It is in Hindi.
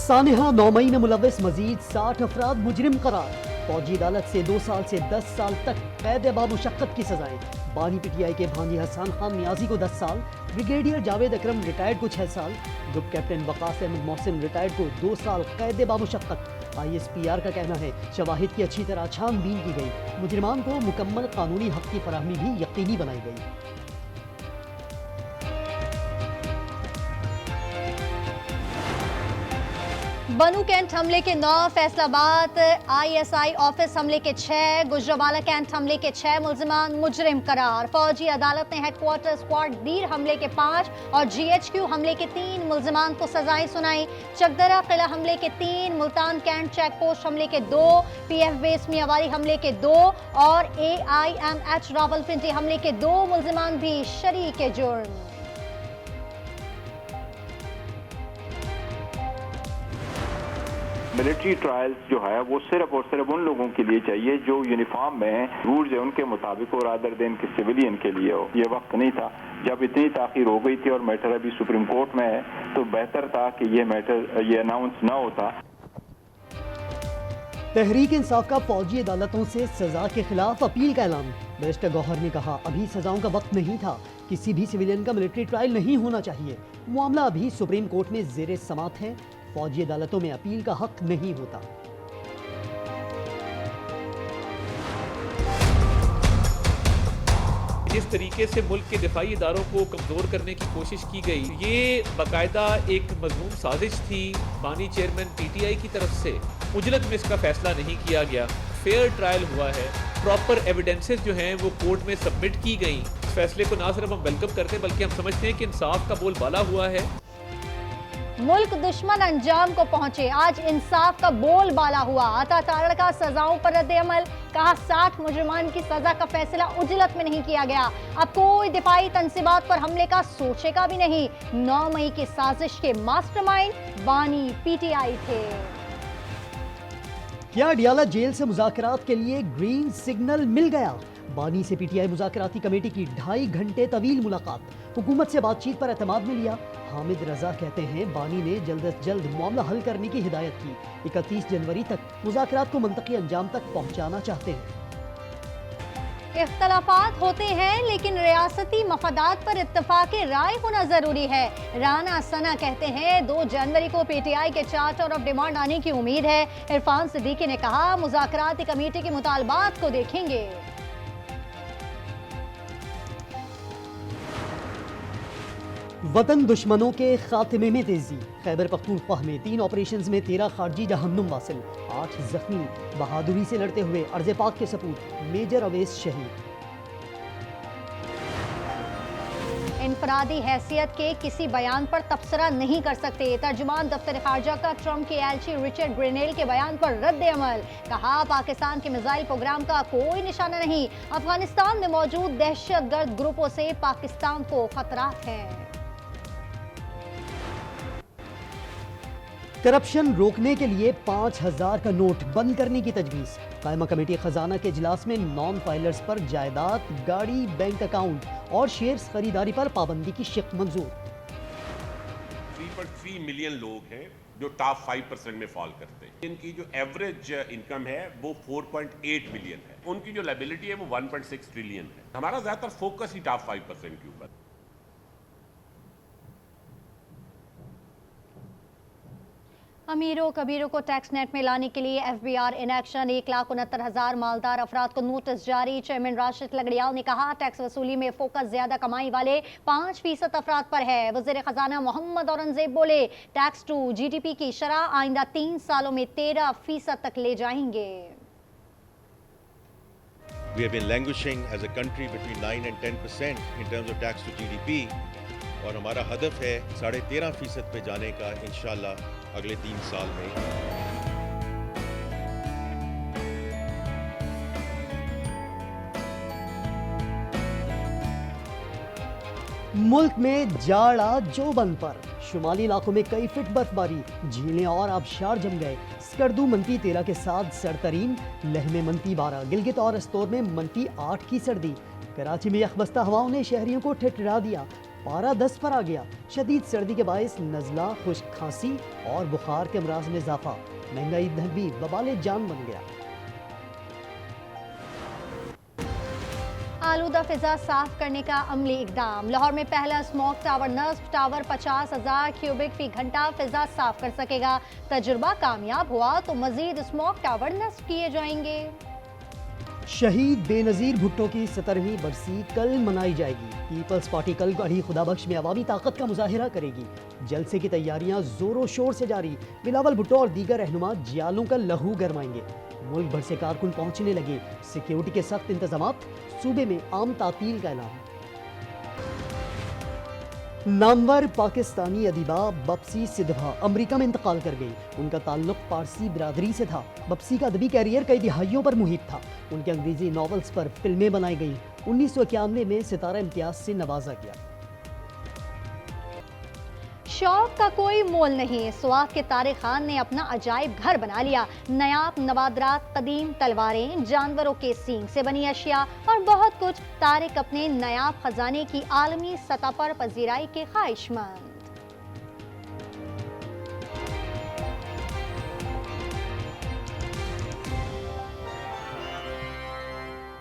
सानिहा 9 मई में मुलव्विस मजीद 60 अफराद मुजरिम करार। फौजी अदालत से 2 साल से 10 साल तक कैद बामुशक्कत की सजाएं। बानी पीटीआई के भांजी हसन खान नियाजी को 10 साल, ब्रिगेडियर जावेद अकरम रिटायर्ड को 6 साल, group captain Waqas Ahmed Mohsin retired को 2 साल कैद बामुशक्कत। ISPR का कहना है शवाहिद की अच्छी तरह छानबीन की गई, मुजरिमान को मुकम्मल कानूनी हक की फराहमी भी यकीनी बनाई गई। बनू कैंट हमले के 9, फैसलाबाद ISI ऑफिस हमले के 6, गुजरावाला कैंट हमले के 6 मुल्जिमान मुजरिम करार। फौजी अदालत ने हेडक्वार्टर स्क्वाड दीर हमले के 5 और GHQ हमले के 3 मुल्जिमान को सजाएं सुनाई। चकदरा किला हमले के 3, मुल्तान कैंट चेक पोस्ट हमले के 2, PF बेस मियावारी हमले के 2 और AIMH रावलपिंडी हमले के 2 मुल्जिमान भी शरीक जुर्म। मिलिट्री ट्रायल्स जो है वो सिर्फ और सिर्फ उन लोगों के लिए चाहिए जो यूनिफॉर्म में रूल्स है उनके मुताबिक हो, रादर देन के सिविलियन के लिए हो। ये वक्त नहीं था, जब इतनी ताखीर हो गई थी और मैटर अभी सुप्रीम कोर्ट में है तो बेहतर था कि ये मैटर ये अनाउंस ना होता। तहरीक इंसाफ का फौजी अदालतों से सजा के खिलाफ अपील का ऐलान। बैरिस्टर गौहर ने कहा अभी सजाओं का वक्त नहीं था, किसी भी सिविलियन का मिलिट्री ट्रायल नहीं होना चाहिए। मामला अभी सुप्रीम कोर्ट में जेर समात है, फौजी अदालतों में अपील का हक नहीं होता। जिस तरीके से मुल्क के दिफाई इदारों को कमजोर करने की कोशिश की गई, ये बाकायदा एक मजमूम साजिश थी बानी चेयरमैन PTI की तरफ से। उजलत में इसका फैसला नहीं किया गया, फेयर ट्रायल हुआ है, प्रॉपर एविडेंसेस जो हैं वो कोर्ट में सबमिट की गई। इस फैसले को ना सिर्फ हम वेलकम करते हैं बल्कि हम समझते हैं कि इंसाफ का बोलबाला हुआ है। मुल्क दुश्मन अंजाम को पहुंचे, आज इंसाफ का बोलबाला हुआ। अता तारड़का सजाओं पर रद्द अमल, कहा 60 मुजरिमान की सजा का फैसला उजलत में नहीं किया गया। अब कोई दिफाई तंसीबात पर हमले का सोचेगा भी नहीं। 9 मई की साजिश के मास्टरमाइंड बानी PTI थे। क्या अडियाला जेल से मुज़ाकरात के लिए ग्रीन सिग्नल मिल गया? बानी से PTI मुज़ाकराती कमेटी की 2.5 घंटे तवील मुलाकात, हुकूमत से बातचीत पर एतमाद में लिया। हामिद रजा कहते हैं बानी ने जल्द अज जल्द मामला हल करने की हिदायत की। 31 जनवरी तक मुज़ाकरात को मंतकी अंजाम तक पहुंचाना चाहते हैं। इख्तलाफात होते हैं लेकिन रियासती मफादात पर इत्तफाक राय होना जरूरी है। राना सना कहते हैं 2 जनवरी को PTI के चार्टर ऑफ डिमांड आने की उम्मीद है। इरफान सिद्दीकी ने कहा मुज़ाकराती कमेटी के मुतालबात को देखेंगे। वतन दुश्मनों के खात्मे में तेजी, खैबर पख्तूनख्वा में 3 ऑपरेशंस में 13 खारजी जहन्नुम वासिल, 8 जख्मी। बहादुरी से लड़ते हुए अर्ज़ पाक के सपूत मेजर अवैस शहीद। इनफरादी हैसियत के किसी बयान पर तबसरा नहीं कर सकते। तर्जुमान दफ्तर खारजा का ट्रंप के एलची रिचर्ड ग्रेनेल के बयान पर रद्द अमल, कहा पाकिस्तान के मिसाइल प्रोग्राम का कोई निशाना नहीं। अफगानिस्तान में मौजूद दहशतगर्द ग्रुपों से पाकिस्तान को खतरात हैं। करप्शन रोकने के लिए 5000 का नोट बंद करने की तजवीज़। कायमा कमेटी खजाना के इजलास में नॉन फाइलर्स पर जायदाद, गाड़ी, बैंक अकाउंट और शेयर्स खरीदारी पर पाबंदी की शिक मंजूर। 3.3 मिलियन लोग हैं जो टॉप 5% में फॉल करते हैं। इनकी जो एवरेज इनकम है वो 4.8 मिलियन है, उनकी जो लायबिलिटी है वो 1.6 ट्रिलियन है। हमारा ज्यादातर फोकस ही टॉप 5% के ऊपर। अमीरों कबीरों को टैक्स नेट में लाने के लिए FBR इन एक्शन। 1,69,000 मालदार अफराद को नोटिस जारी। चेयरमैन राशिद लगड़ियाल ने कहा टैक्स वसूली में फोकस ज्यादा कमाई वाले 5% अफराद पर है। वज़ीर खजाना मोहम्मद औरंगजेब बोले टैक्स टू GDP की शरह आइंदा 3 सालों में 13% तक ले जाएंगे। We have been languishing as a country between 9 and 10% in terms of tax to GDP और हमारा हदफ है 13.5% पे जाने का इंशाल्लाह अगले 3 साल में। मुल्क में जाड़ा जोबन पर, शुमाली इलाकों में कई फीट बर्फबारी, झीलें और आबशार जम गए। स्कर्दू मनफी 13 के साथ सरतरीन, लह में मनफी 12, गिलगित और अस्तोर में मनफी 8 की सर्दी। कराची में यखबस्ता हवाओं ने शहरियों को ठिठुरा दिया। पारा 10 पर आ गया। शदीद सर्दी के बायस नज़ला, खुश्क खांसी और बुखार के अमराज में इजाफा। महंगाई ईंधन भी बवाले जान बन गया। आलूदा फिजा साफ करने का अमली इकदाम। लाहौर में पहला स्मोक टावर नस्ब टावर 50,000 क्यूबिक फी घंटा फिजा साफ कर सकेगा। तजुर्बा कामयाब हुआ तो मजीद स्मोक टावर नस्ब किए जाएंगे। शहीद बेनजीर भुट्टो की 17वीं बरसी कल मनाई जाएगी। पीपल्स पार्टी कल गढ़ी खुदाबख्श में अवामी ताकत का मुजाहिरा करेगी। जलसे की तैयारियां जोरों शोर से जारी। बिलावल भुट्टो और दीगर रहनुमा जियालों का लहू गरमाएंगे। मुल्क भर से कारकुन पहुंचने लगे। सिक्योरिटी के सख्त इंतजामात। सूबे में आम तातील का ऐलान। नामवर पाकिस्तानी अदीबा बप्सी सिद्धवा अमेरिका में इंतकाल कर गई। उनका ताल्लुक पारसी बिरादरी से था। बप्सी का अदबी कैरियर कई दिहाइयों पर मुहित था। उनके अंग्रेजी नॉवेल्स पर फिल्में बनाई गईं। 1991 में सितारा इम्तियाज से नवाजा गया। शौक का कोई मोल नहीं। स्वात के तारिक खान ने अपना अजायब घर बना लिया। नायाब नवादरात, कदीम तलवारें, जानवरों के सींग से बनी अशिया और बहुत कुछ। तारिक अपने नायाब खजाने की आलमी सतह पर पजीराई के ख्वाहिशमंद।